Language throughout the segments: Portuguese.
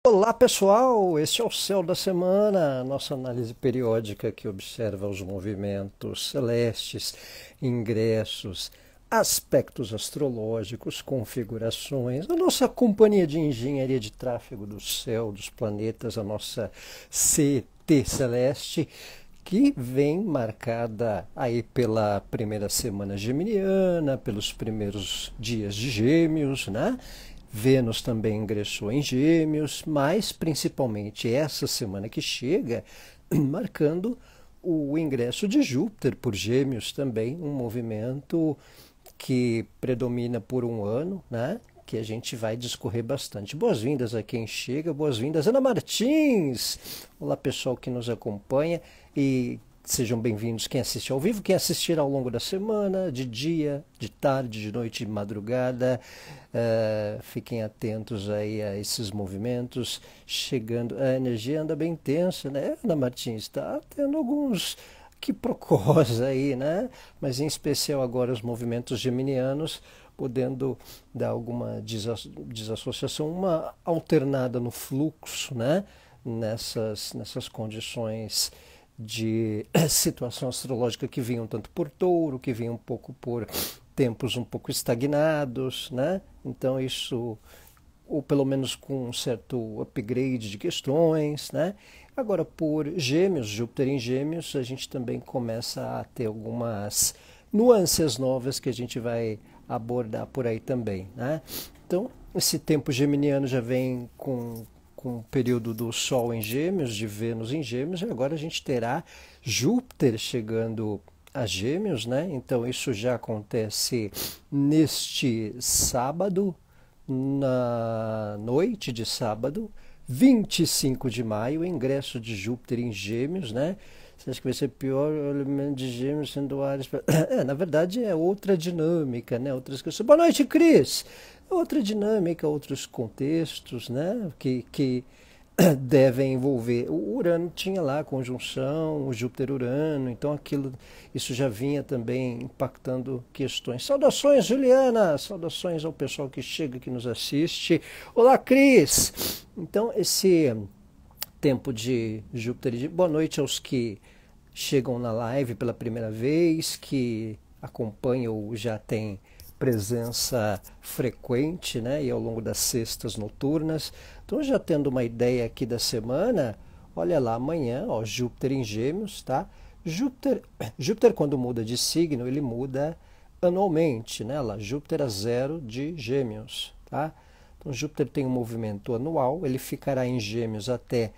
Olá pessoal, este é o Céu da Semana, nossa análise periódica que observa os movimentos celestes, ingressos, aspectos astrológicos, configurações, a nossa companhia de engenharia de tráfego do céu, dos planetas, a nossa CT Celeste, que vem marcada aí pela primeira semana geminiana, pelos primeiros dias de Gêmeos, né? Vênus também ingressou em Gêmeos, mas principalmente essa semana que chega, marcando o ingresso de Júpiter por Gêmeos também, um movimento que predomina por um ano, né? Que a gente vai discorrer bastante. Boas-vindas a quem chega, boas-vindas Ana Martins. Olá pessoal que nos acompanha e sejam bem-vindos quem assiste ao vivo, quem assistir ao longo da semana, de dia, de tarde, de noite, de madrugada. Fiquem atentos aí a esses movimentos chegando. A energia anda bem tensa, né, Ana Martins? Está tendo alguns quiprocós aí, né? Mas em especial agora os movimentos geminianos, podendo dar alguma desassociação, uma alternada no fluxo, né? Nessas condições de situação astrológica que vinham tanto por touro, que vinham um pouco por tempos um pouco estagnados, né? Então isso, ou pelo menos com um certo upgrade de questões, né? Agora por Gêmeos, Júpiter em Gêmeos, a gente também começa a ter algumas nuances novas que a gente vai abordar por aí também, né? Então esse tempo geminiano já vem com o período do Sol em Gêmeos, de Vênus em Gêmeos, e agora a gente terá Júpiter chegando a Gêmeos, né? Então isso já acontece neste sábado, na noite de sábado, 25 de maio, o ingresso de Júpiter em Gêmeos, né? Você acha que vai ser pior o elemento de Gêmeos sendo Áries? Na verdade é outra dinâmica, né? Outras questões. Boa noite, Cris! Outra dinâmica, outros contextos, né? Que devem envolver. O Urano tinha lá a conjunção, o Júpiter-Urano, então isso já vinha também impactando questões. Saudações, Juliana! Saudações ao pessoal que chega, que nos assiste. Olá, Cris! Então, esse tempo de Júpiter e boa noite aos que chegam na live pela primeira vez, que acompanham ou já têm presença frequente, né, e ao longo das sextas noturnas. Então, já tendo uma ideia aqui da semana, olha lá, amanhã, ó, Júpiter em Gêmeos, tá? Júpiter, quando muda de signo, ele muda anualmente, né? Lá, Júpiter a 0 de Gêmeos, tá? Então, Júpiter tem um movimento anual, ele ficará em Gêmeos até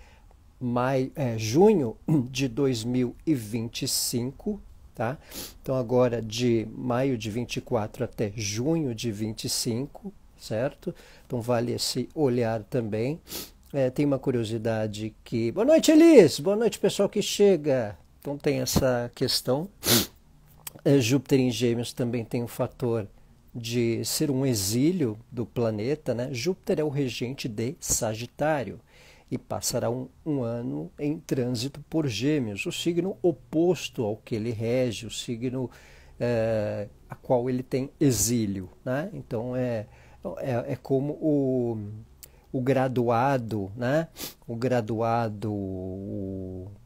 junho de 2025, tá? Então agora de maio de 24 até junho de 25, certo? Então vale esse olhar também. Tem uma curiosidade que... Boa noite, Elis! Boa noite, pessoal que chega! Então tem essa questão. Júpiter em Gêmeos também tem o fator de ser um exílio do planeta, né? Júpiter é o regente de Sagitário e passará um ano em trânsito por Gêmeos, o signo oposto ao que ele rege, o signo a qual ele tem exílio, né? Então é como o graduado, né? O graduado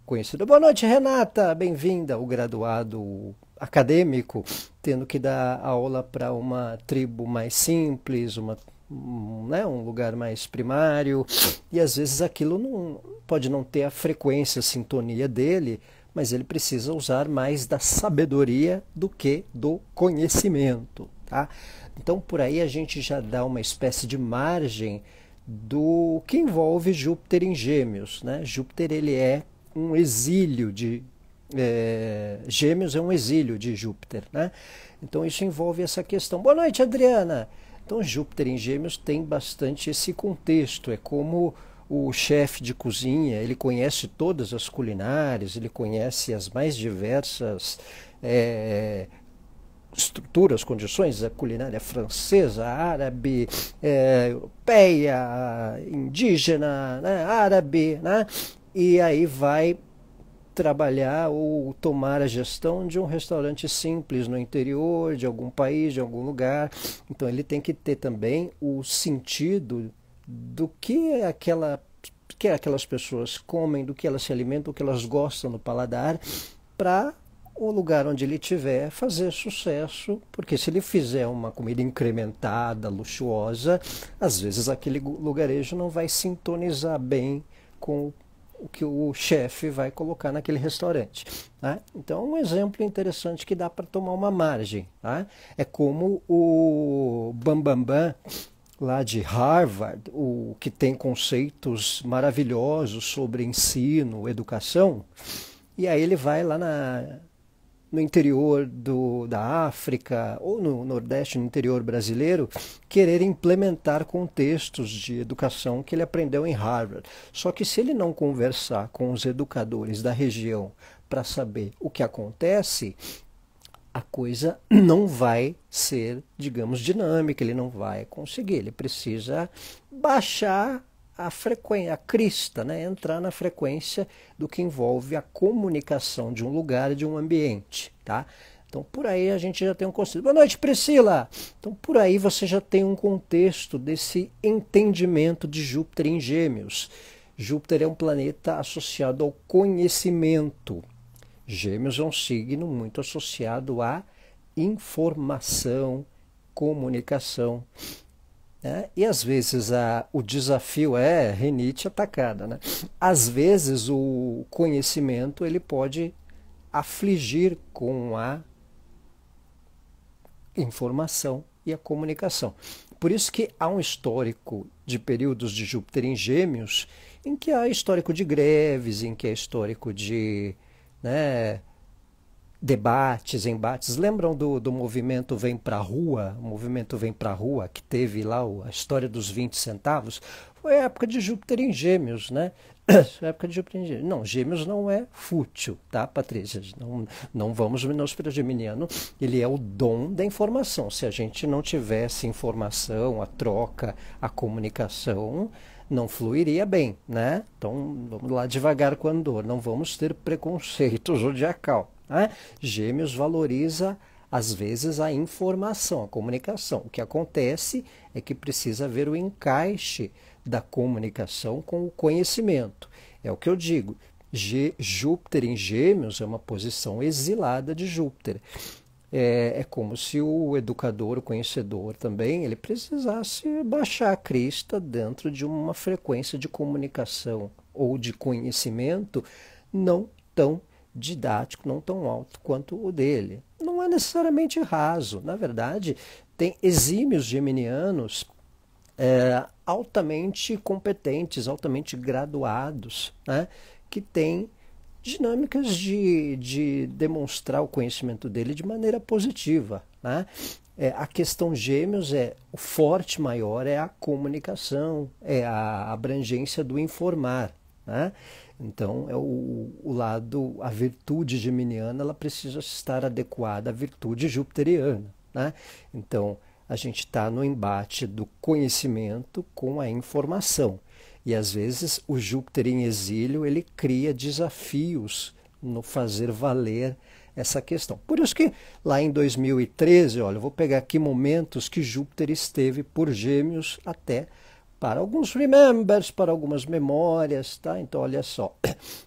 conhecido. Boa noite, Renata, bem-vinda. O graduado acadêmico tendo que dar aula para uma tribo mais simples, um lugar mais primário, e às vezes aquilo pode não ter a frequência, a sintonia dele, mas ele precisa usar mais da sabedoria do que do conhecimento, tá? Então por aí a gente já dá uma espécie de margem do que envolve Júpiter em Gêmeos, né? Júpiter ele é um exílio de Gêmeos é um exílio de Júpiter, né? Então isso envolve essa questão. Boa noite, Adriana! Então Júpiter em Gêmeos tem bastante esse contexto, é como o chefe de cozinha, ele conhece todas as culinárias, ele conhece as mais diversas estruturas, condições, a culinária francesa, árabe, europeia, indígena, né, árabe, né? E aí vai trabalhar ou tomar a gestão de um restaurante simples no interior de algum país, de algum lugar. Então ele tem que ter também o sentido do que aquela que aquelas pessoas comem, do que elas se alimentam, do que elas gostam no paladar, para o lugar onde ele estiver fazer sucesso, porque se ele fizer uma comida incrementada, luxuosa, às vezes aquele lugarejo não vai sintonizar bem com o que o chefe vai colocar naquele restaurante. Tá? Então, um exemplo interessante que dá para tomar uma margem. Tá? É como o Bambambam, lá de Harvard, o que tem conceitos maravilhosos sobre ensino, educação, e aí ele vai lá no interior da África ou no Nordeste, no interior brasileiro, querer implementar contextos de educação que ele aprendeu em Harvard. Só que se ele não conversar com os educadores da região para saber o que acontece, a coisa não vai ser, digamos, dinâmica, ele não vai conseguir. Ele precisa baixar a frequência, a crista, né? Entrar na frequência do que envolve a comunicação de um lugar, de um ambiente, tá? Então, por aí a gente já tem um conceito. Boa noite, Priscila! Então, por aí você já tem um contexto desse entendimento de Júpiter em Gêmeos. Júpiter é um planeta associado ao conhecimento. Gêmeos é um signo muito associado à informação, comunicação. E às vezes o desafio é rinite atacada, né? Às vezes o conhecimento ele pode afligir com a informação e a comunicação. Por isso que há um histórico de períodos de Júpiter em Gêmeos em que há histórico de greves, em que há histórico de, né, debates, embates. Lembram do movimento Vem Pra Rua? O movimento Vem Pra Rua, que teve lá a história dos 20 centavos? Foi a época de Júpiter em Gêmeos, né? Foi a época de Júpiter em Gêmeos. Não, Gêmeos não é fútil, tá, Patrícia? Não vamos menosprezar o geminiano. Ele é o dom da informação. Se a gente não tivesse informação, a troca, a comunicação, não fluiria bem, né? Então, vamos lá devagar com a Andor. Não vamos ter preconceito zodiacal. Gêmeos valoriza, às vezes, a informação, a comunicação. O que acontece é que precisa haver o encaixe da comunicação com o conhecimento. É o que eu digo. Júpiter em Gêmeos é uma posição exilada de Júpiter. É como se o educador, o conhecedor também, ele precisasse baixar a crista dentro de uma frequência de comunicação ou de conhecimento não tão didático, não tão alto quanto o dele. Não é necessariamente raso. Na verdade, tem exímios geminianos altamente competentes, altamente graduados, né, que têm dinâmicas de demonstrar o conhecimento dele de maneira positiva. Né? A questão Gêmeos o forte maior é a comunicação, é a abrangência do informar. Né? Então, é o lado, a virtude geminiana, ela precisa estar adequada à virtude jupiteriana. Né? Então, a gente está no embate do conhecimento com a informação. E, às vezes, o Júpiter em exílio, ele cria desafios no fazer valer essa questão. Por isso que, lá em 2013, olha, eu vou pegar aqui momentos que Júpiter esteve por Gêmeos até para alguns remembers, para algumas memórias, tá? Então, olha só,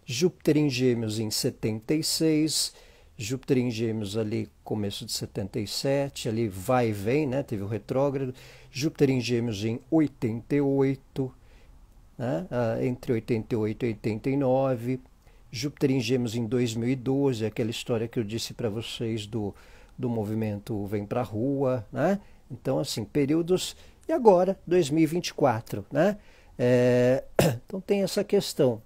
Júpiter em Gêmeos em 76, Júpiter em Gêmeos ali começo de 77, ali vai e vem, né? Teve o retrógrado, Júpiter em Gêmeos em 88, né? Entre 88 e 89, Júpiter em Gêmeos em 2012, aquela história que eu disse para vocês do movimento Vem Pra Rua, né? Então, assim, períodos. E agora, 2024, né? Então tem essa questão.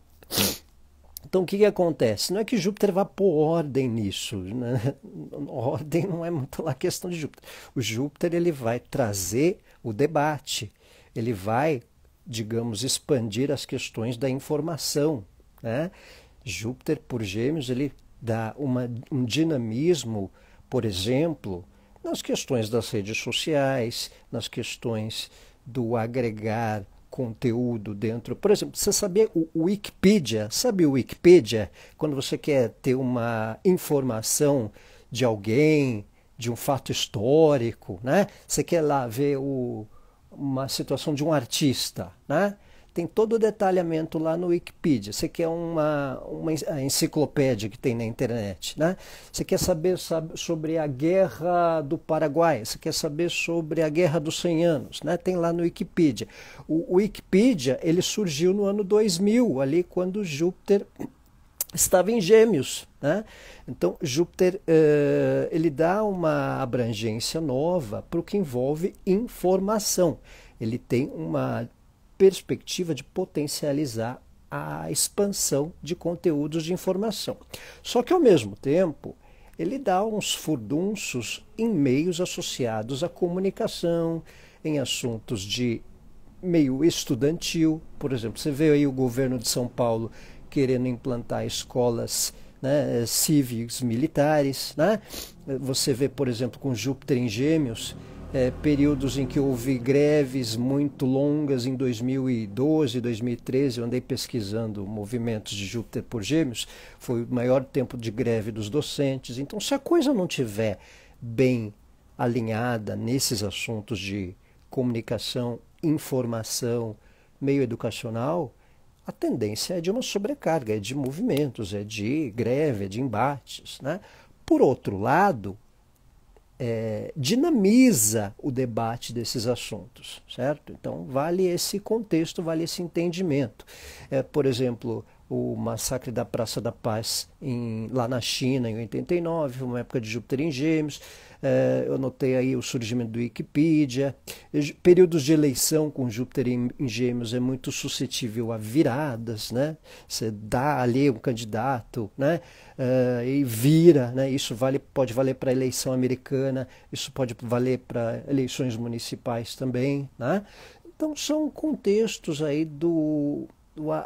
Então o que acontece? Não é que Júpiter vá pôr ordem nisso, né? Ordem não é muito lá a questão de Júpiter. O Júpiter ele vai trazer o debate, ele vai, digamos, expandir as questões da informação. Né? Júpiter por Gêmeos ele dá um dinamismo, por exemplo, nas questões das redes sociais, nas questões do agregar conteúdo dentro. Por exemplo, você sabia o Wikipedia? Sabe o Wikipedia? Quando você quer ter uma informação de alguém, de um fato histórico, né? Você quer lá ver uma situação de um artista, né? tem todo o detalhamento lá no Wikipedia. Você quer a enciclopédia que tem na internet, né? Você quer saber sobre a Guerra do Paraguai, você quer saber sobre a Guerra dos 100 Anos, né? Tem lá no Wikipedia. O Wikipedia, ele surgiu no ano 2000, ali quando Júpiter estava em Gêmeos, né? Então Júpiter ele dá uma abrangência nova para o que envolve informação. Ele tem uma perspectiva de potencializar a expansão de conteúdos de informação. Só que ao mesmo tempo ele dá uns furdunços em meios associados à comunicação, em assuntos de meio estudantil. Por exemplo, você vê aí o governo de São Paulo querendo implantar escolas, né, cíveis militares, né? Você vê, por exemplo, com Júpiter em Gêmeos, períodos em que houve greves muito longas em 2012, 2013, eu andei pesquisando movimentos de Júpiter por Gêmeos, foi o maior tempo de greve dos docentes. Então, se a coisa não tiver bem alinhada nesses assuntos de comunicação, informação, meio educacional, a tendência é de uma sobrecarga, é de movimentos, é de greve, é de embates, né? Por outro lado, dinamiza o debate desses assuntos, certo? Então, vale esse contexto, vale esse entendimento. Por exemplo, o massacre da Praça da Paz lá na China, em 89, uma época de Júpiter em Gêmeos. Eu notei aí o surgimento do Wikipedia. Períodos de eleição com Júpiter em Gêmeos é muito suscetível a viradas, né? Você dá ali um candidato, né? E vira, né? Isso pode valer para a eleição americana, isso pode valer para eleições municipais também, né? Então são contextos aí do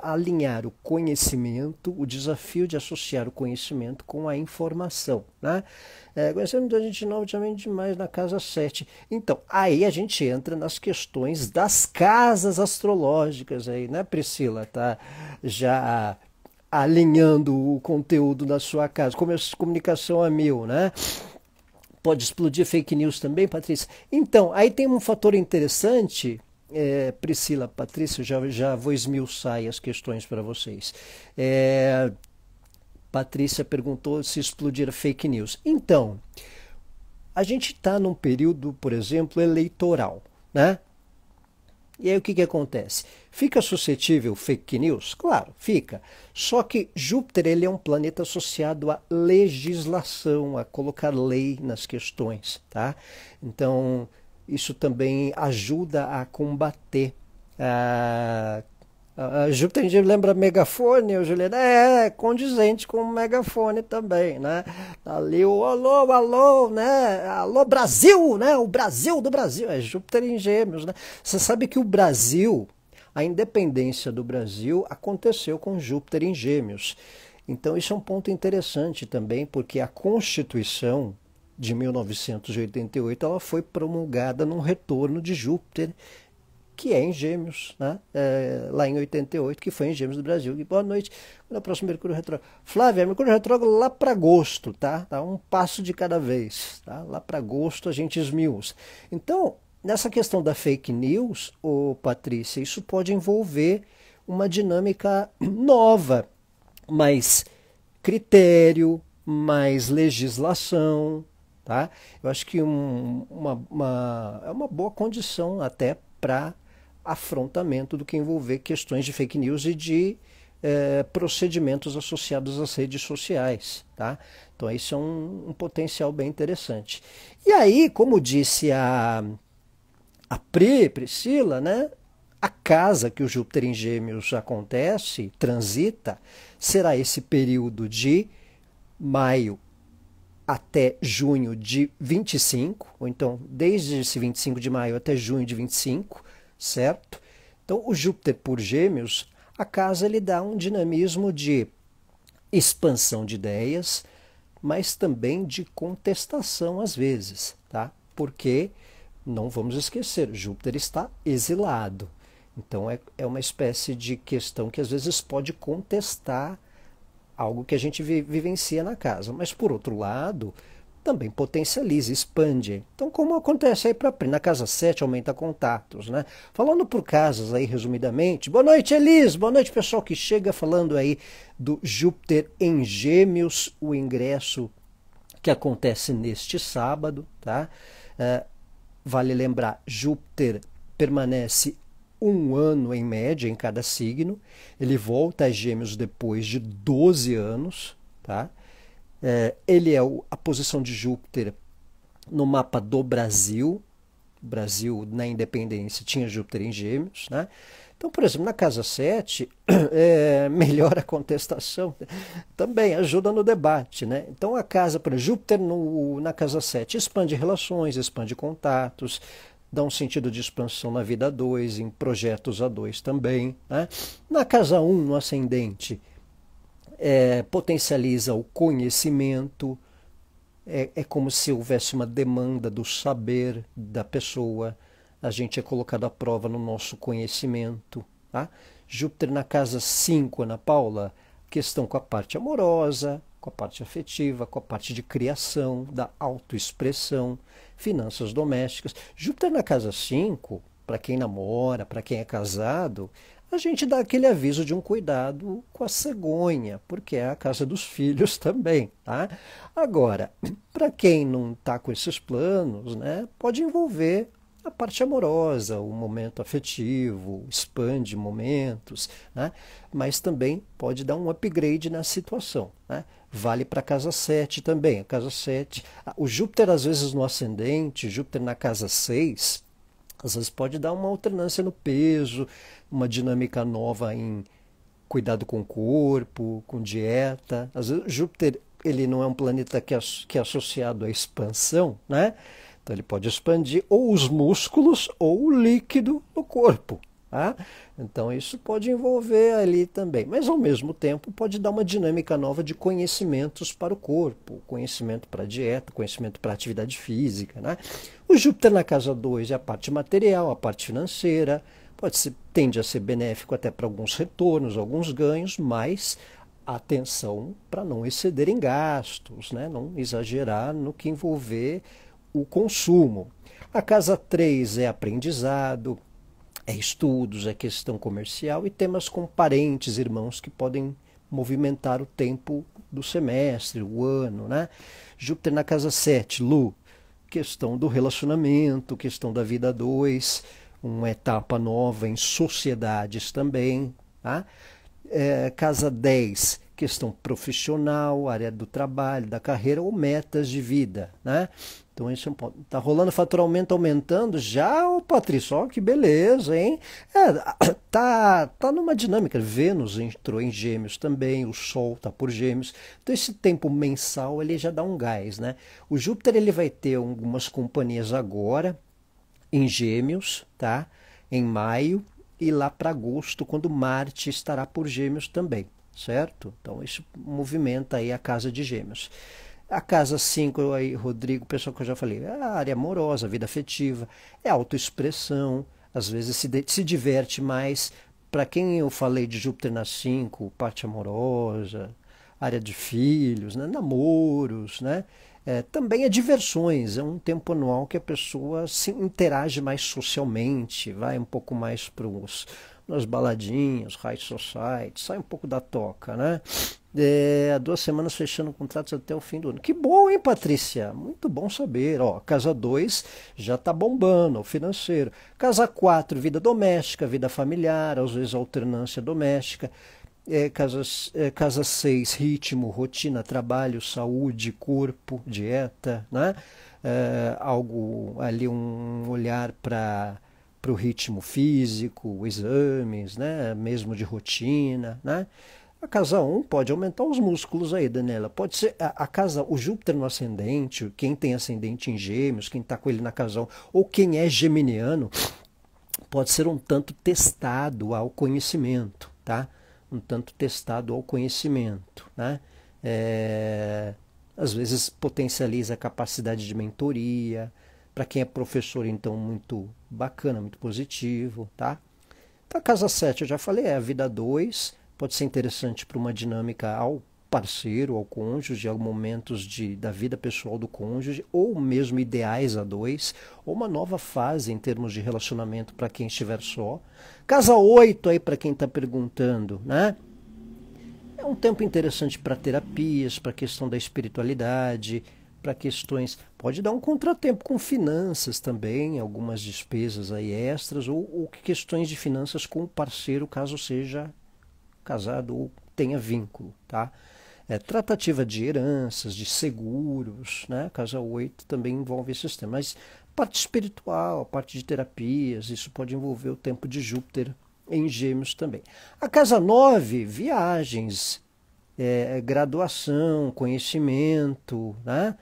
alinhar o conhecimento, o desafio de associar o conhecimento com a informação, né? Conhecemos muita gente nova ultimamente demais na casa 7. Então, aí a gente entra nas questões das casas astrológicas aí, né, Priscila? Tá já alinhando o conteúdo da sua casa. Comunicação a mil, né? Pode explodir fake news também, Patrícia? Então, aí tem um fator interessante. Priscila, Patrícia, já vou esmiuçar aí as questões para vocês. Patrícia perguntou se explodir fake news. Então, a gente está num período, por exemplo, eleitoral, né? E aí o que acontece? Fica suscetível fake news? Claro, fica. Só que Júpiter ele é um planeta associado à legislação, a colocar lei nas questões, tá? Então, isso também ajuda a combater a Júpiter em Gêmeos lembra megafone, Juliana? Condizente com o megafone também, né? Ali o alô, alô, né? Alô Brasil, né? O Brasil do Brasil, é Júpiter em Gêmeos, né? Você sabe que o Brasil, a independência do Brasil aconteceu com Júpiter em Gêmeos. Então isso é um ponto interessante também, porque a Constituição de 1988 ela foi promulgada num retorno de Júpiter, que é em Gêmeos, né? Lá em 88, que foi em Gêmeos do Brasil. E boa noite, no próximo Mercúrio Retrógrado. Flávia, Mercúrio Retrógrado lá para agosto, tá? Um passo de cada vez, tá? Lá para agosto a gente esmiuça. Então, nessa questão da fake news, Patrícia, isso pode envolver uma dinâmica nova, mais critério, mais legislação, tá? Eu acho que é uma boa condição até para afrontamento do que envolver questões de fake news e de procedimentos associados às redes sociais, tá? Então isso é um potencial bem interessante. E aí, como disse a Priscila, né? A casa que o Júpiter em Gêmeos acontece, transita, será esse período de maio até junho de 25, ou então desde esse 25 de maio até junho de 25, certo? Então o Júpiter por Gêmeos, a casa ele dá um dinamismo de expansão de ideias, mas também de contestação às vezes, tá? Porque, não vamos esquecer, Júpiter está exilado. Então é uma espécie de questão que às vezes pode contestar algo que a gente vivencia na casa. Mas por outro lado, também potencializa, expande. Então, como acontece aí para na casa 7, aumenta contatos, né? Falando por casas aí, resumidamente. Boa noite, Elis. Boa noite, pessoal que chega falando aí do Júpiter em Gêmeos, o ingresso que acontece neste sábado, tá? Vale lembrar, Júpiter permanece 1 ano em média em cada signo. Ele volta a Gêmeos depois de 12 anos, tá? Ele é a posição de Júpiter no mapa do Brasil. O Brasil, na independência, tinha Júpiter em Gêmeos, né? Então, por exemplo, na casa 7, melhora a contestação, também ajuda no debate, né? Então, a casa, por exemplo, Júpiter na casa 7 expande relações, expande contatos, dá um sentido de expansão na vida a 2, em projetos a 2 também, né? Na casa 1, no ascendente, potencializa o conhecimento, é como se houvesse uma demanda do saber da pessoa, a gente é colocado à prova no nosso conhecimento. Tá? Júpiter na casa 5, Ana Paula, questão com a parte amorosa, com a parte afetiva, com a parte de criação, da autoexpressão, finanças domésticas. Júpiter na casa 5, para quem namora, para quem é casado, a gente dá aquele aviso de um cuidado com a cegonha, porque é a casa dos filhos também. Tá? Agora, para quem não está com esses planos, né, pode envolver a parte amorosa, o momento afetivo, expande momentos, né, mas também pode dar um upgrade na situação. Né? Vale para a casa 7 também. A casa 7, o Júpiter às vezes no ascendente, Júpiter na casa 6, às vezes pode dar uma alternância no peso, uma dinâmica nova em cuidado com o corpo, com dieta. Às vezes Júpiter ele não é um planeta que é associado à expansão, né? Então ele pode expandir ou os músculos ou o líquido do corpo. Tá? Então isso pode envolver ali também. Mas ao mesmo tempo pode dar uma dinâmica nova de conhecimentos para o corpo, conhecimento para a dieta, conhecimento para a atividade física. Né? O Júpiter na casa 2 é a parte material, a parte financeira, tende a ser benéfico até para alguns retornos, alguns ganhos, mas atenção para não exceder em gastos, né? Não exagerar no que envolver o consumo. A casa 3 é aprendizado, é estudos, é questão comercial e temas com parentes, irmãos que podem movimentar o tempo do semestre, o ano. Né? Júpiter na casa 7, Lu, questão do relacionamento, questão da vida a 2, uma etapa nova em sociedades também. Tá? Casa 10, questão profissional, área do trabalho, da carreira ou metas de vida. Né? Então, esse é um ponto. Tá rolando faturamento aumentando já, ô Patrício, ó, que beleza, hein? Tá numa dinâmica. Vênus entrou em Gêmeos também, o Sol tá por Gêmeos. Então, esse tempo mensal, ele já dá um gás, né? O Júpiter, ele vai ter algumas companhias agora, em Gêmeos, tá? Em maio, e lá para agosto, quando Marte estará por Gêmeos também, certo? Então, isso movimenta aí a casa de Gêmeos. A casa 5, aí, Rodrigo, pessoal que eu já falei, é a área amorosa, a vida afetiva, é autoexpressão, às vezes se diverte mais. Para quem eu falei de Júpiter na 5, parte amorosa, área de filhos, né, namoros, né? Também é diversões, é um tempo anual que a pessoa se interage mais socialmente, vai um pouco mais para nas baladinhas, high society, sai um pouco da toca, né? Há 2 semanas fechando contratos até o fim do ano. Que bom, hein, Patrícia? Muito bom saber. Ó, casa 2 já está bombando, o financeiro. Casa 4, vida doméstica, vida familiar, às vezes alternância doméstica. Casa 6, ritmo, rotina, trabalho, saúde, corpo, dieta, né? Algo ali, um olhar para o ritmo físico, exames, né? Mesmo de rotina, né? A casa 1 pode aumentar os músculos aí, Daniela. Pode ser o Júpiter no ascendente, quem tem ascendente em Gêmeos, quem está com ele na casa 1, ou quem é geminiano, pode ser um tanto testado ao conhecimento, tá? Um tanto testado ao conhecimento, né? Às vezes potencializa a capacidade de mentoria. Para quem é professor, então, muito bacana, muito positivo, tá? Então, a casa 7, eu já falei, é a vida 2, pode ser interessante para uma dinâmica ao parceiro, ao cônjuge, a momentos da vida pessoal do cônjuge, ou mesmo ideais a dois, ou uma nova fase em termos de relacionamento para quem estiver só. Casa 8 aí para quem está perguntando, né? É um tempo interessante para terapias, para a questão da espiritualidade, para questões. Pode dar um contratempo com finanças também, algumas despesas aí extras, ou questões de finanças com o parceiro, caso seja casado ou tenha vínculo, tá? Tratativa de heranças, de seguros, né? Casa 8 também envolve esses temas. Mas parte espiritual, parte de terapias, isso pode envolver o tempo de Júpiter em Gêmeos também. A casa 9, viagens, graduação, conhecimento, né?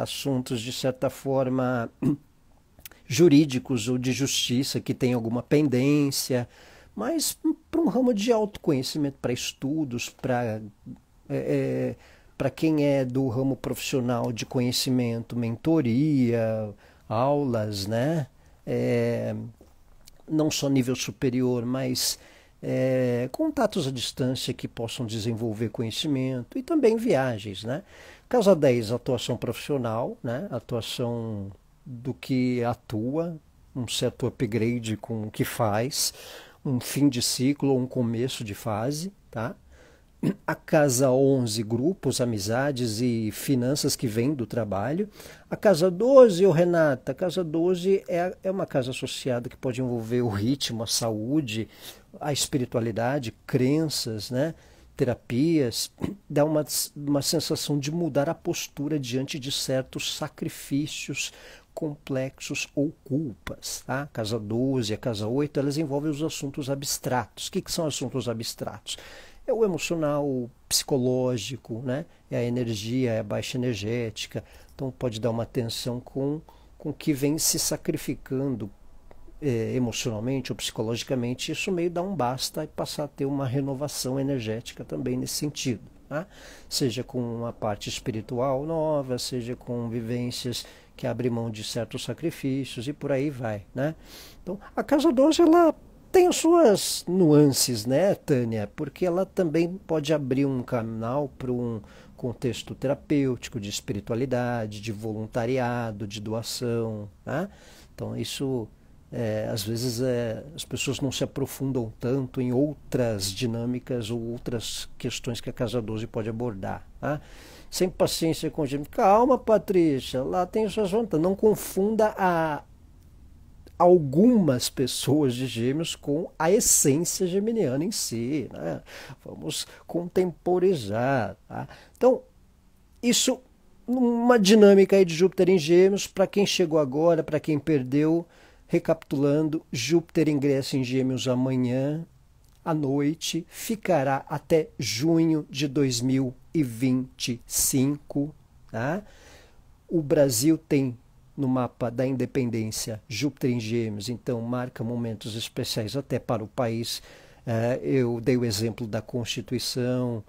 Assuntos de certa forma jurídicos ou de justiça que tem alguma pendência, mas para um ramo de autoconhecimento, para estudos, para quem é do ramo profissional de conhecimento, mentoria, aulas, né? Não só nível superior, mas contatos à distância que possam desenvolver conhecimento e também viagens, né? Casa 10, atuação profissional, né? Atuação do que atua, um certo upgrade com o que faz, um fim de ciclo ou um começo de fase, tá? A casa 11, grupos, amizades e finanças que vêm do trabalho. A casa 12, Renata, a casa 12 é uma casa associada que pode envolver o ritmo, a saúde, a espiritualidade, crenças, né? Terapias. Dá uma sensação de mudar a postura diante de certos sacrifícios complexos ou culpas. Tá? A casa 12 e a casa 8, elas envolvem os assuntos abstratos. O que são assuntos abstratos? É o emocional, o psicológico, né? É a energia, é a baixa energética. Então pode dar uma atenção com o que vem se sacrificando emocionalmente ou psicologicamente. Isso meio dá um basta e passar a ter uma renovação energética também nesse sentido. Tá? Seja com uma parte espiritual nova, seja com vivências que abrem mão de certos sacrifícios e por aí vai. Né? Então a casa 12 ela tem as suas nuances, né, Tânia? Porque ela também pode abrir um canal para um contexto terapêutico, de espiritualidade, de voluntariado, de doação. Né? Então, isso, às vezes, as pessoas não se aprofundam tanto em outras dinâmicas ou outras questões que a Casa 12 pode abordar. Tá? Sem paciência com gente. Calma, Patrícia, lá tem suas vantagens. Não confunda algumas pessoas de Gêmeos com a essência geminiana em si, né? Vamos contemporizar, tá? Então, isso, uma dinâmica aí de Júpiter em Gêmeos, para quem chegou agora, para quem perdeu, recapitulando, Júpiter ingressa em Gêmeos amanhã à noite, ficará até junho de 2025, tá? O Brasil tem no mapa da independência, Júpiter em Gêmeos, então marca momentos especiais até para o país. Eu dei o exemplo da Constituição,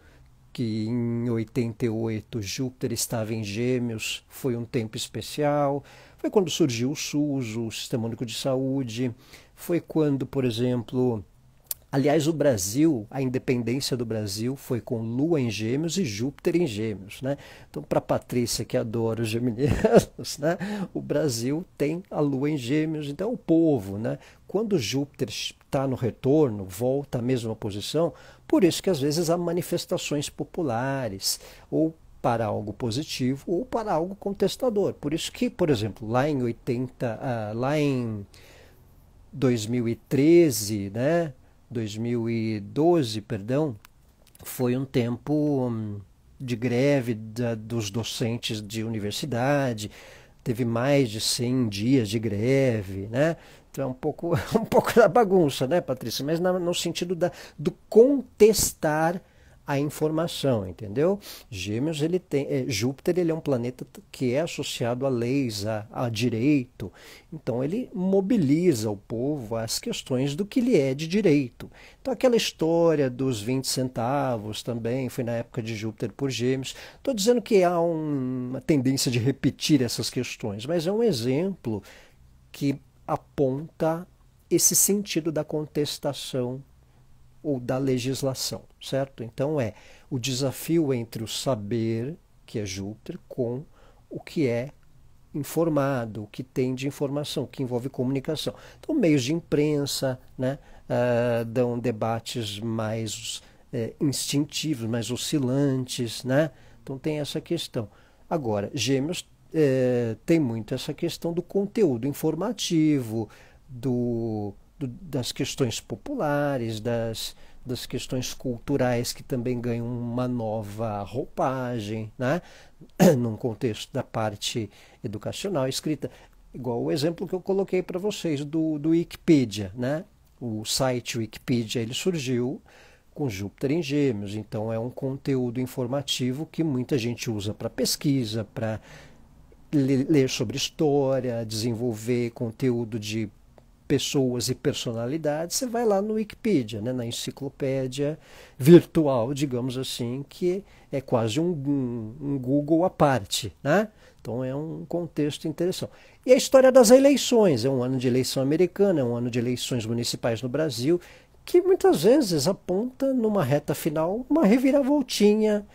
que em 88 Júpiter estava em Gêmeos, foi um tempo especial. Foi quando surgiu o SUS, o Sistema Único de Saúde. Foi quando, por exemplo, aliás, o Brasil, a independência do Brasil foi com Lua em Gêmeos e Júpiter em Gêmeos, né? Então, para Patrícia, que adora os geminianos, né? O Brasil tem a Lua em Gêmeos, então o povo, né? Quando Júpiter está no retorno, volta à mesma posição, por isso que às vezes há manifestações populares, ou para algo positivo ou para algo contestador. Por isso que, por exemplo, lá em 2013, né? 2012, perdão, foi um tempo de greve dos docentes de universidade, teve mais de 100 dias de greve, né? Então é um pouco da bagunça, né, Patrícia? Mas no sentido do contestar a informação, entendeu? Gêmeos, ele tem, Júpiter, ele é um planeta que é associado a leis, a direito, então ele mobiliza o povo às questões do que lhe é de direito. Então aquela história dos 20 centavos também foi na época de Júpiter por Gêmeos. Estou dizendo que há uma tendência de repetir essas questões, mas é um exemplo que aponta esse sentido da contestação ou da legislação, certo? Então é o desafio entre o saber, que é Júpiter, com o que é informado, o que tem de informação, que envolve comunicação. Então, meios de imprensa, né, dão debates mais instintivos, mais oscilantes, né? Então tem essa questão. Agora, Gêmeos tem muito essa questão do conteúdo informativo, das questões populares, das questões culturais que também ganham uma nova roupagem, né? Num contexto da parte educacional, escrita, igual o exemplo que eu coloquei para vocês do Wikipedia, né? O site Wikipedia, ele surgiu com Júpiter em Gêmeos, então é um conteúdo informativo que muita gente usa para pesquisa, para ler sobre história, desenvolver conteúdo de pessoas e personalidades. Você vai lá no Wikipedia, né, na enciclopédia virtual, digamos assim, que é quase um Google à parte, né? Então é um contexto interessante. E a história das eleições, é um ano de eleição americana, é um ano de eleições municipais no Brasil, que muitas vezes aponta numa reta final uma reviravoltinha,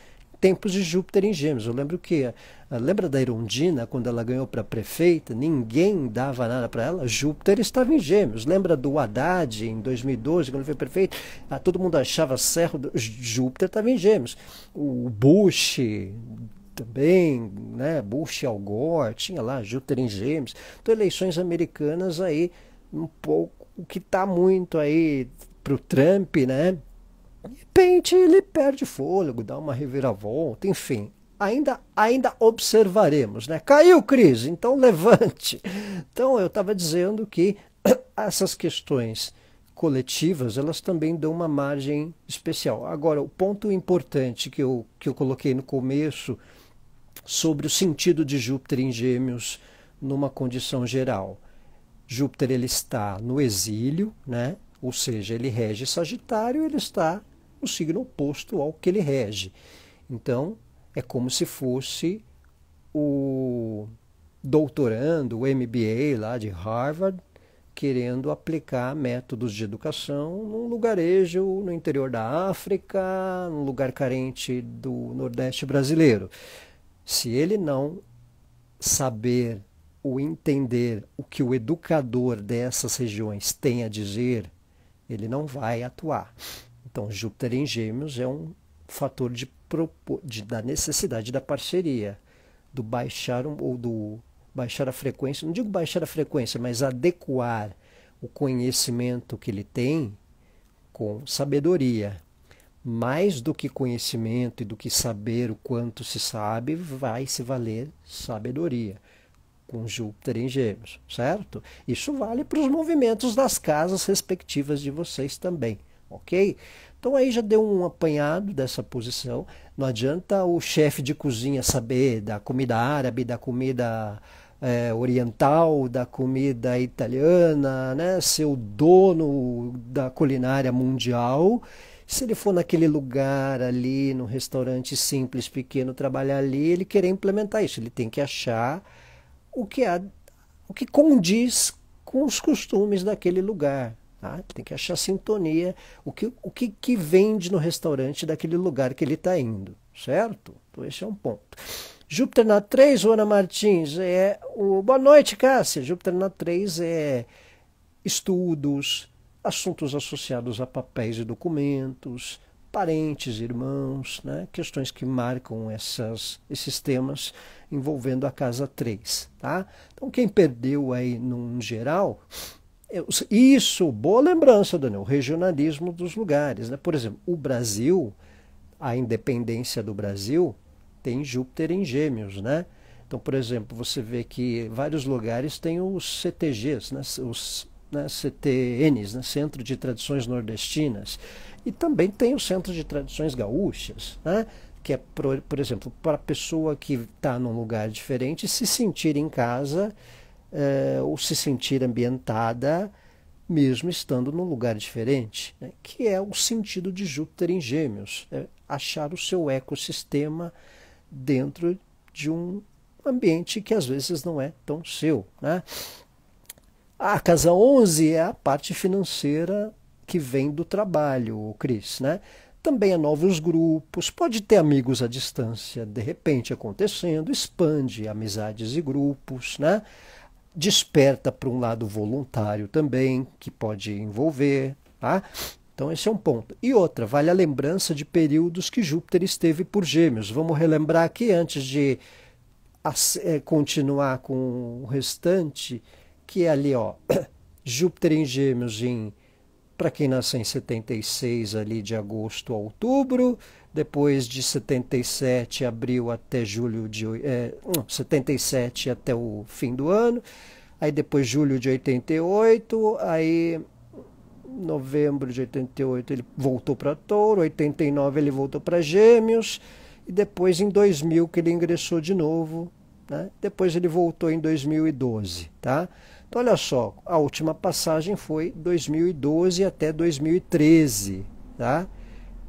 tempos de Júpiter em Gêmeos. Eu lembro que lembra da Erundina, quando ela ganhou para prefeita, ninguém dava nada para ela, Júpiter estava em Gêmeos. Lembra do Haddad em 2012, quando ele foi prefeito? Todo mundo achava certo, Júpiter estava em Gêmeos. O Bush também, né? Bush e Al Gore, tinha lá Júpiter em Gêmeos. Então, eleições americanas aí, um pouco, o que está muito aí para o Trump, né? De repente ele perde fôlego, dá uma reviravolta, enfim. Ainda observaremos, né? Caiu, Cris, então levante. Então eu estava dizendo que essas questões coletivas, elas também dão uma margem especial. Agora, o ponto importante que eu coloquei no começo sobre o sentido de Júpiter em Gêmeos numa condição geral. Júpiter ele está no exílio, né? Ou seja, ele rege Sagitário, ele está no signo oposto ao que ele rege. Então, é como se fosse o doutorando, o MBA lá de Harvard, querendo aplicar métodos de educação num lugarejo no interior da África, num lugar carente do Nordeste brasileiro. Se ele não saber ou entender o que o educador dessas regiões tem a dizer, ele não vai atuar. Então, Júpiter em Gêmeos é um fator da necessidade da parceria, do baixar ou do baixar a frequência, não digo baixar a frequência, mas adequar o conhecimento que ele tem com sabedoria. Mais do que conhecimento e do que saber o quanto se sabe, vai se valer sabedoria, com Júpiter em Gêmeos, certo? Isso vale para os movimentos das casas respectivas de vocês também, ok? Então aí já deu um apanhado dessa posição. Não adianta o chefe de cozinha saber da comida árabe, da comida oriental, da comida italiana, né? Ser o dono da culinária mundial. Se ele for naquele lugar ali, num restaurante simples, pequeno, trabalhar ali, ele querer implementar isso. Ele tem que achar o que condiz com os costumes daquele lugar. Tá? Ele tem que achar sintonia, o que vende no restaurante daquele lugar que ele está indo, certo? Então esse é um ponto. Júpiter na 3, Ana Martins, boa noite, Cássia. Júpiter na 3 é estudos, assuntos associados a papéis e documentos, parentes, irmãos, né? Questões que marcam esses temas envolvendo a casa 3. Tá? Então, quem perdeu aí num geral, isso, boa lembrança, Daniel, o regionalismo dos lugares. Né? Por exemplo, o Brasil, a independência do Brasil, tem Júpiter em Gêmeos, né? Então, por exemplo, você vê que vários lugares têm os CTGs, né? Os CTNs, né? Centro de Tradições Nordestinas, e também tem o Centro de Tradições Gaúchas, né? Que é, por exemplo, para a pessoa que está num lugar diferente se sentir em casa ou se sentir ambientada mesmo estando num lugar diferente, né? Que é o sentido de Júpiter em Gêmeos, achar o seu ecossistema dentro de um ambiente que às vezes não é tão seu, né? A casa 11 é a parte financeira que vem do trabalho, Cris, né? Também é novos grupos, pode ter amigos à distância, de repente acontecendo, expande amizades e grupos, né? Desperta para um lado voluntário também, que pode envolver, tá? Então esse é um ponto. E outra, vale a lembrança de períodos que Júpiter esteve por Gêmeos. Vamos relembrar aqui antes de continuar com o restante, que é ali, ó, Júpiter em Gêmeos para quem nasceu em 76, ali de agosto a outubro, depois de 77, abril até julho de 77 até o fim do ano, aí depois julho de 88, aí novembro de 88 ele voltou para Touro, 89 ele voltou para Gêmeos, e depois em 2000 que ele ingressou de novo, né? Depois ele voltou em 2012, tá? Então olha só, a última passagem foi 2012 até 2013, tá?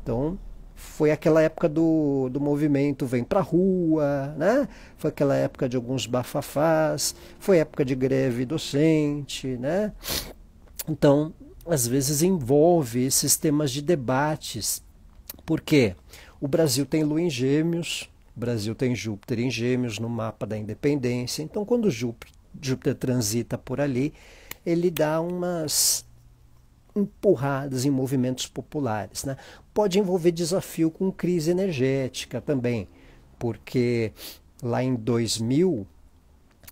Então foi aquela época do movimento Vem Pra Rua, né? Foi aquela época de alguns bafafás, foi época de greve docente, né? Então, às vezes envolve esses temas de debates. Por quê? O Brasil tem Lua em Gêmeos, o Brasil tem Júpiter em Gêmeos no mapa da independência. Então, quando Júpiter transita por ali, ele dá umas empurradas em movimentos populares, né? Pode envolver desafio com crise energética também, porque lá em 2000,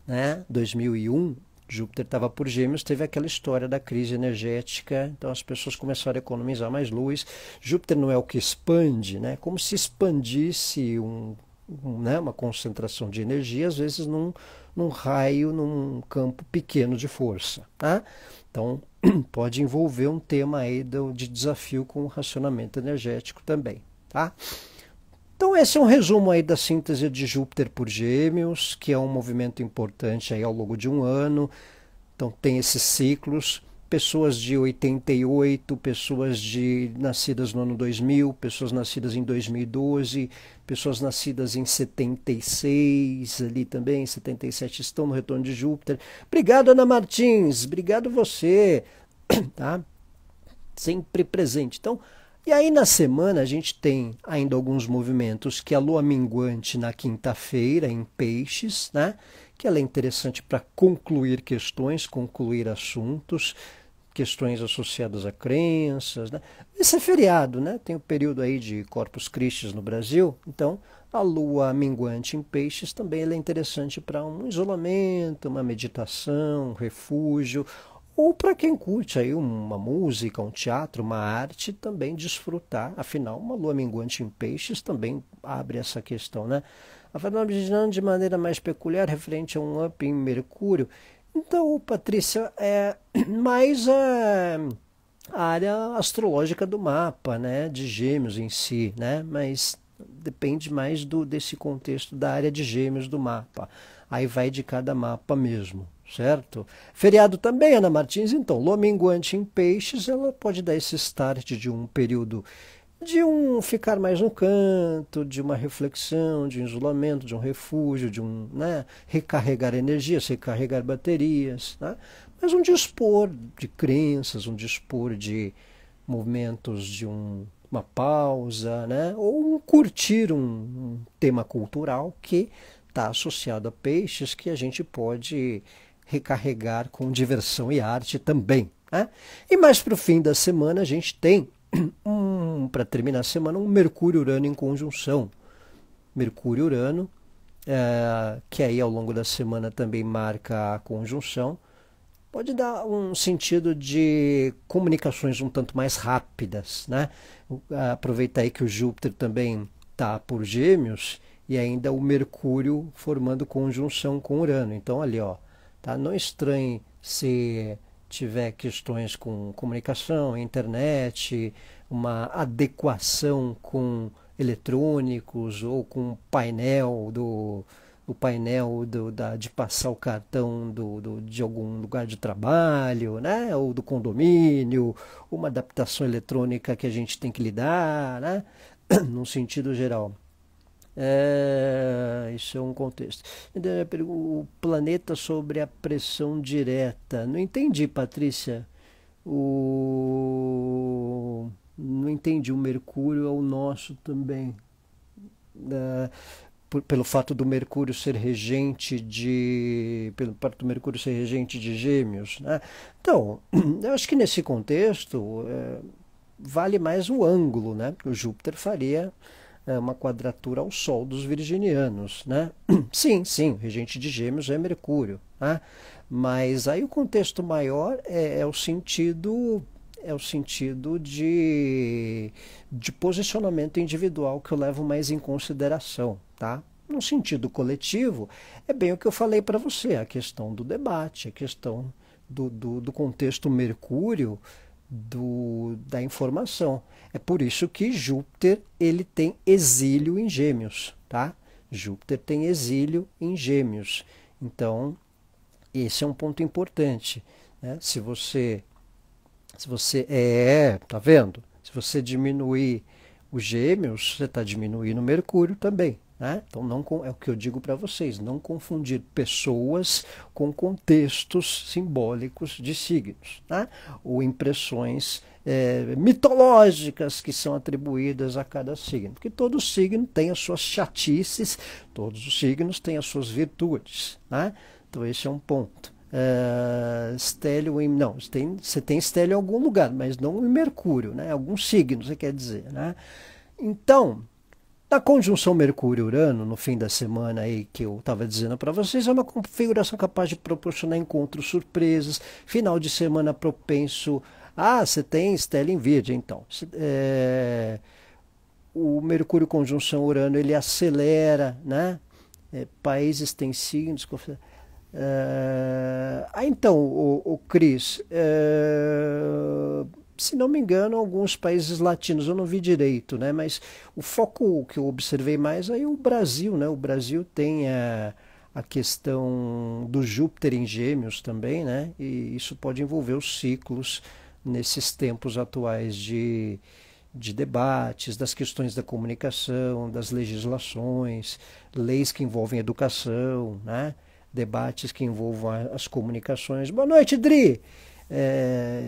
né, 2001, Júpiter estava por Gêmeos, teve aquela história da crise energética, então as pessoas começaram a economizar mais luz. Júpiter não é o que expande, né? Como se expandisse né, uma concentração de energia, às vezes num raio, num campo pequeno de força, tá? Então, pode envolver um tema aí de desafio com o racionamento energético também, tá? Então esse é um resumo aí da síntese de Júpiter por Gêmeos, que é um movimento importante aí ao longo de um ano. Então tem esses ciclos, pessoas de 88, pessoas nascidas no ano 2000, pessoas nascidas em 2012, pessoas nascidas em 76, ali também, 77 estão no retorno de Júpiter. Obrigado, Ana Martins, obrigado você, tá? Sempre presente. Então, e aí na semana a gente tem ainda alguns movimentos, que a lua minguante na quinta-feira em Peixes, né? Que ela é interessante para concluir questões, concluir assuntos, questões associadas a crenças, né? Esse é feriado, né? Tem o período aí de Corpus Christi no Brasil, então a lua minguante em Peixes também ela é interessante para um isolamento, uma meditação, um refúgio, ou para quem curte aí uma música, um teatro, uma arte, também desfrutar. Afinal, uma lua minguante em Peixes também abre essa questão, né? A fenomenal de maneira mais peculiar, referente a um up em Mercúrio. Então, Patrícia, é mais a área astrológica do mapa, né? De Gêmeos em si, né? Mas depende mais desse contexto da área de Gêmeos do mapa. Aí vai de cada mapa mesmo, certo? Feriado também, Ana Martins, então, lua minguante em Peixes, ela pode dar esse start de um período de ficar mais no canto, de uma reflexão, de um isolamento, de um refúgio, né, recarregar energias, recarregar baterias, né? Mas um dispor de crenças, um dispor de movimentos de uma pausa, né? Ou curtir um tema cultural que está associado a peixes, que a gente pode recarregar com diversão e arte também, né? E mais para o fim da semana a gente tem, para terminar a semana, um Mercúrio-Urano em conjunção. Mercúrio-Urano, que aí ao longo da semana também marca a conjunção, pode dar um sentido de comunicações um tanto mais rápidas, né? Aproveitar aí que o Júpiter também está por Gêmeos e ainda o Mercúrio formando conjunção com Urano. Então ali, ó, tá? Não estranhe se tiver questões com comunicação, internet, uma adequação com eletrônicos ou com o painel de passar o cartão de algum lugar de trabalho, né? Ou do condomínio, uma adaptação eletrônica que a gente tem que lidar, né? Num sentido geral. Isso é um contexto. O planeta sobre a pressão direta. Não entendi, Patrícia. Não entendi, o Mercúrio é o nosso também. É, pelo fato do Mercúrio ser regente pelo fato do Mercúrio ser regente de Gêmeos, né? Então, eu acho que nesse contexto vale mais o ângulo, né? Porque o Júpiter faria uma quadratura ao Sol dos virginianos, né? Sim, sim, o regente de Gêmeos é Mercúrio, né? Mas aí o contexto maior é o sentido de posicionamento individual que eu levo mais em consideração, tá? No sentido coletivo, é bem o que eu falei para você, a questão do debate, a questão do contexto Mercúrio, da informação. É por isso que Júpiter ele tem exílio em Gêmeos, tá? Júpiter tem exílio em Gêmeos. Então, esse é um ponto importante, né? Tá vendo? Se você diminuir os Gêmeos, você está diminuindo o Mercúrio também, né? Então não é o que eu digo para vocês, não confundir pessoas com contextos simbólicos de signos, né? Ou impressões mitológicas que são atribuídas a cada signo, porque todo signo tem as suas chatices, todos os signos têm as suas virtudes, né? Então esse é um ponto. Estélio não, você tem estélio em algum lugar, mas não em Mercúrio, né? Alguns signos, você quer dizer, né? Então, na conjunção Mercúrio-Urano, no fim da semana aí que eu estava dizendo para vocês, é uma configuração capaz de proporcionar encontros surpresas, final de semana propenso. Você tem estélio em Virgem, então. O Mercúrio conjunção Urano, ele acelera, né? Países têm signos. Então, o Cris, se não me engano, alguns países latinos, eu não vi direito, né? Mas o foco que eu observei mais é o Brasil, né? O Brasil tem a questão do Júpiter em Gêmeos também, né? E isso pode envolver os ciclos nesses tempos atuais de debates, das questões da comunicação, das legislações, leis que envolvem educação, né? Debates que envolvam as comunicações. Boa noite, Dri!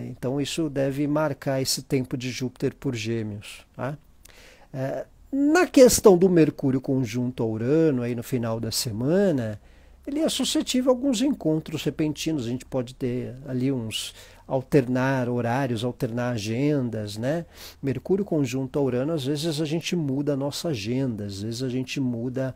Então isso deve marcar esse tempo de Júpiter por Gêmeos. Tá? Na questão do Mercúrio conjunto a Urano, aí no final da semana, ele é suscetível a alguns encontros repentinos. A gente pode ter ali alternar horários, alternar agendas, né? Mercúrio conjunto a Urano, às vezes a gente muda a nossa agenda, às vezes a gente muda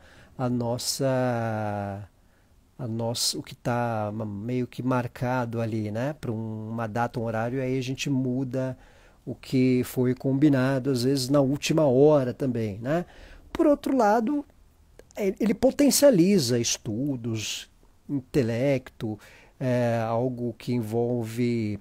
o que está meio que marcado ali, né? Para uma data, um horário, aí a gente muda o que foi combinado, às vezes na última hora também, né? Por outro lado, ele potencializa estudos, intelecto, algo que envolve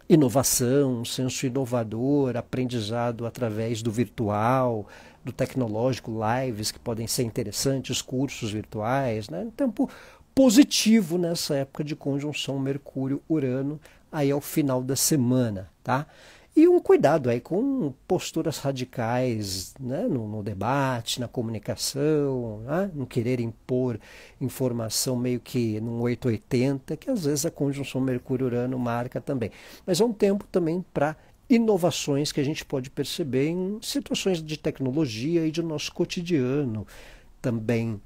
inovação, um senso inovador, aprendizado através do virtual, do tecnológico, lives que podem ser interessantes, cursos virtuais, né? Um tempo positivo nessa época de conjunção Mercúrio-Urano, aí ao final da semana, tá? E um cuidado aí com posturas radicais, né, no debate, na comunicação, né, não querer impor informação meio que num 880, que às vezes a conjunção Mercúrio-Urano marca também. Mas é um tempo também para inovações que a gente pode perceber em situações de tecnologia e de nosso cotidiano também,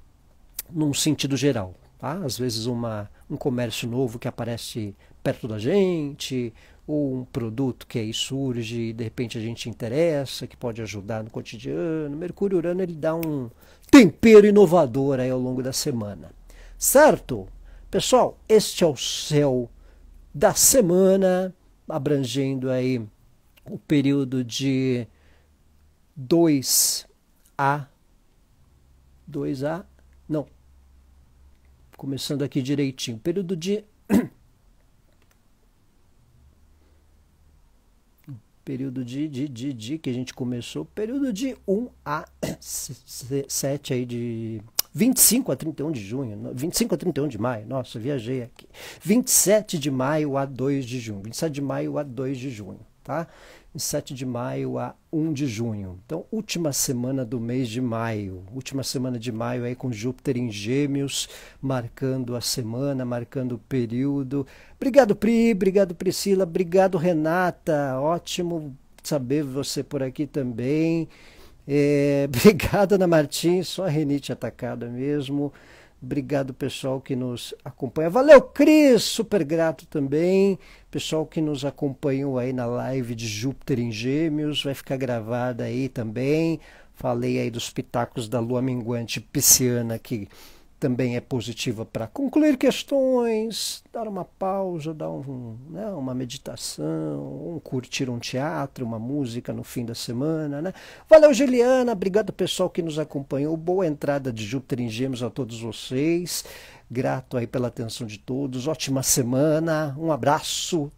num sentido geral. Tá? Às vezes um comércio novo que aparece perto da gente, ou um produto que aí surge e de repente a gente interessa, que pode ajudar no cotidiano. Mercúrio e Urano ele dá um tempero inovador aí ao longo da semana. Certo? Pessoal, este é o céu da semana, abrangendo aí o período de 2A, não, começando aqui direitinho, período de que a gente começou, período de 1 a 7 aí de 25 a 31 de junho, 25 a 31 de maio, nossa, viajei aqui, 27 de maio a 2 de junho, 27 de maio a 2 de junho, tá? de 7 de maio a 1 de junho. Então, última semana do mês de maio. Última semana de maio aí com Júpiter em Gêmeos, marcando a semana, marcando o período. Obrigado, Pri, obrigado, Priscila, obrigado, Renata. Ótimo saber você por aqui também. Obrigado, Ana Martins, só a renite atacada mesmo. Obrigado, pessoal que nos acompanha. Valeu, Cris, super grato também. Pessoal que nos acompanhou aí na live de Júpiter em Gêmeos, vai ficar gravada aí também. Falei aí dos pitacos da lua minguante pisciana, que também é positiva para concluir questões, dar uma pausa, dar uma meditação, curtir um teatro, uma música no fim da semana, né? Valeu, Juliana, obrigado pessoal que nos acompanhou, boa entrada de Júpiter em Gêmeos a todos vocês, grato aí pela atenção de todos, ótima semana, um abraço,